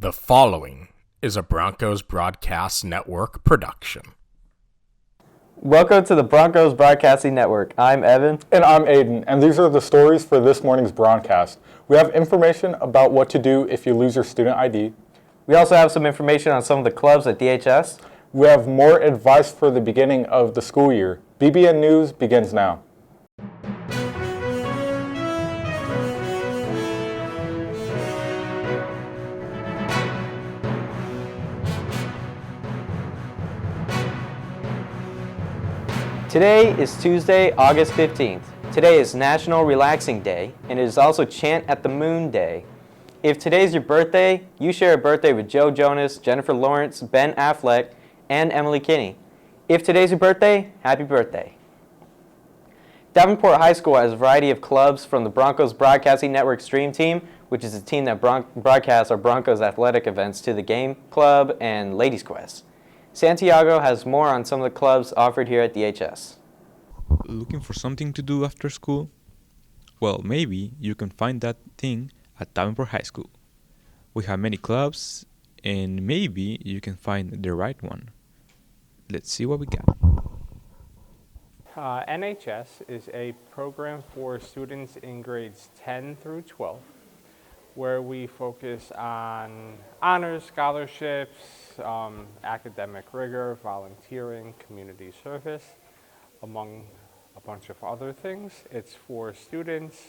The following is a Broncos Broadcast Network production. Welcome to the Broncos Broadcasting Network. I'm Evan. And I'm Aiden, and these are the stories for this morning's broadcast. We have information about what to do if you lose your student ID. We also have some information on some of the clubs at DHS. We have more advice for the beginning of the school year. BBN News begins now. Today is Tuesday, August 15th. Today is National Relaxing Day, and it is also Chant at the Moon Day. If today's your birthday, you share a birthday with Joe Jonas, Jennifer Lawrence, Ben Affleck, and Emily Kinney. If today's your birthday, happy birthday. Davenport High School has a variety of clubs from the Broncos Broadcasting Network Stream Team, which is a team that broadcasts our Broncos athletic events to the Game Club and Ladies Quest. Santiago has more on some of the clubs offered here at DHS. Looking for something to do after school? Well, maybe you can find that thing at Davenport High School. We have many clubs, and maybe you can find the right one. Let's see what we got. NHS is a program for students in grades 10 through 12, where we focus on honors, scholarships, academic rigor, volunteering, community service, among a bunch of other things. It's for students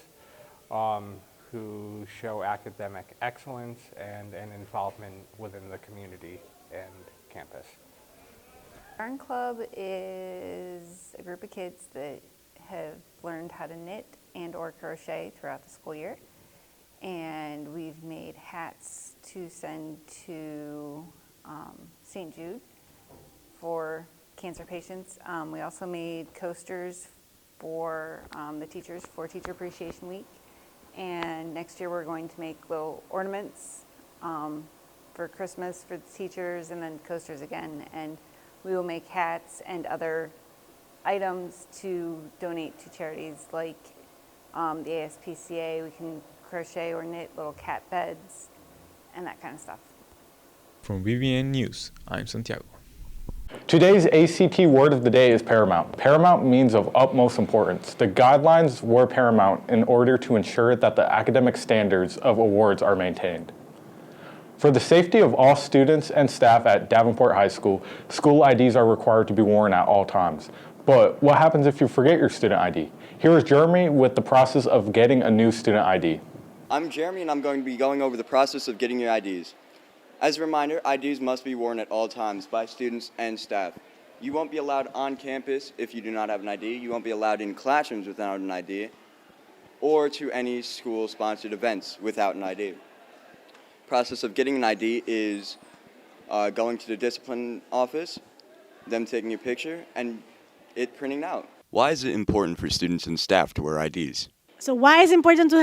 who show academic excellence and an involvement within the community and campus. Yarn Club is a group of kids that have learned how to knit and or crochet throughout the school year. And we've made hats to send to St. Jude for cancer patients. We also made coasters for the teachers for Teacher Appreciation Week. And next year we're going to make little ornaments for Christmas for the teachers, and then coasters again. And we will make hats and other items to donate to charities like the ASPCA. We can crochet or knit little cat beds and that kind of stuff. From BBN News, I'm Santiago. Today's ACT word of the day is paramount. Paramount means of utmost importance. The guidelines were paramount in order to ensure that the academic standards of awards are maintained. For the safety of all students and staff at Davenport High School, school IDs are required to be worn at all times. But what happens if you forget your student ID? Here is Jeremy with the process of getting a new student ID. I'm Jeremy, and I'm going to be going over the process of getting your IDs. As a reminder, IDs must be worn at all times by students and staff. You won't be allowed on campus if you do not have an ID. You won't be allowed in classrooms without an ID, or to any school-sponsored events without an ID. Process of getting an ID is going to the discipline office, them taking your picture, and it printing out. Why is it important for students and staff to wear IDs? So why is it important to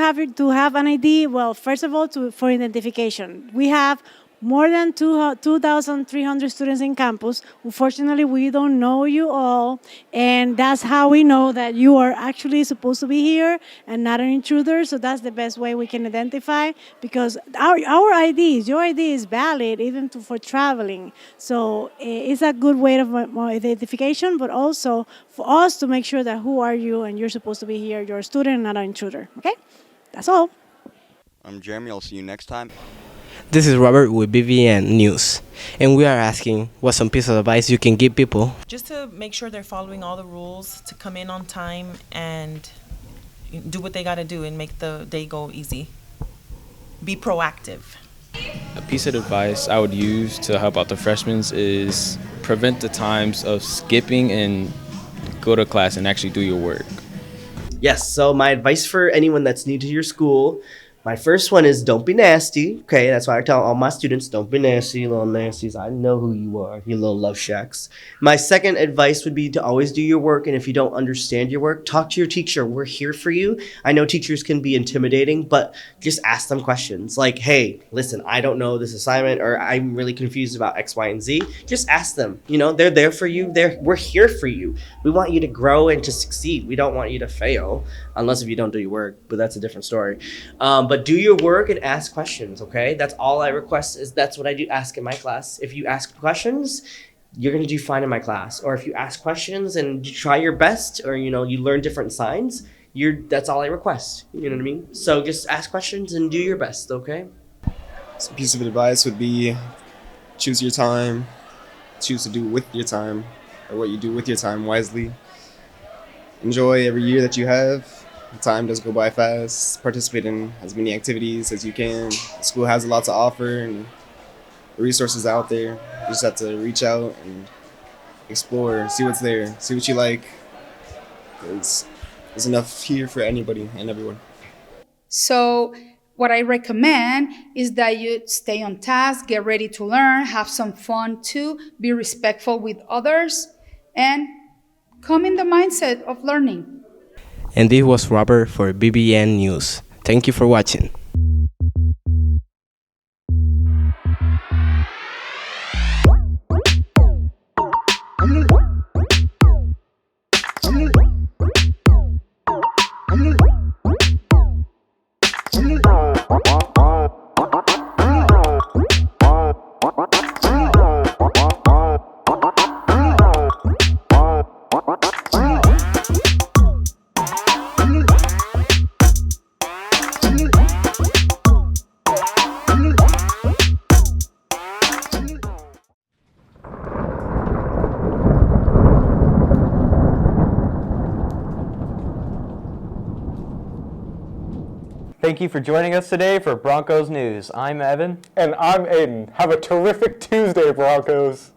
have an ID? Well, first of all, for identification. We have more than 2,300 students in campus. Unfortunately, we don't know you all, and that's how we know that you are actually supposed to be here and not an intruder. So that's the best way we can identify, because your ID is valid even for traveling. So it's a good way of identification, but also for us to make sure that who are you and you're supposed to be here. You're a student, not an intruder. Okay, that's all. I'm Jeremy. I'll see you next time. This is Robert with BVN News, and we are asking what some piece of advice you can give people. Just to make sure they're following all the rules, to come in on time and do what they got to do and make the day go easy. Be proactive. A piece of advice I would use to help out the freshmen is prevent the times of skipping and go to class and actually do your work. Yes, so my advice for anyone that's new to your school, my first one is don't be nasty. Okay, that's why I tell all my students, don't be nasty, little nasties. I know who you are, you little love shacks. My second advice would be to always do your work, and if you don't understand your work, talk to your teacher. We're here for you. I know teachers can be intimidating, but just ask them questions like, hey, listen, I don't know this assignment, or I'm really confused about X, Y, and Z. Just ask them. You know, they're there for you. We're here for you. We want you to grow and to succeed. We don't want you to fail, unless if you don't do your work, but that's a different story. But do your work and ask questions, okay? That's all I request. That's what I do ask in my class. If you ask questions, you're going to do fine in my class. Or if you ask questions and you try your best, or you learn different signs, that's all I request. You know what I mean? So just ask questions and do your best, okay? Some piece of advice would be choose your time, choose to do with your time, or what you do with your time wisely. Enjoy every year that you have. Time does go by fast. Participate in as many activities as you can. The school has a lot to offer and resources out there. You just have to reach out and explore, see what's there, see what you like. There's enough here for anybody and everyone. So what I recommend is that you stay on task, get ready to learn, have some fun too, be respectful with others, and come in the mindset of learning. And this was Robert for BBN News. Thank you for watching. Thank you for joining us today for Broncos News. I'm Evan. And I'm Aiden. Have a terrific Tuesday, Broncos.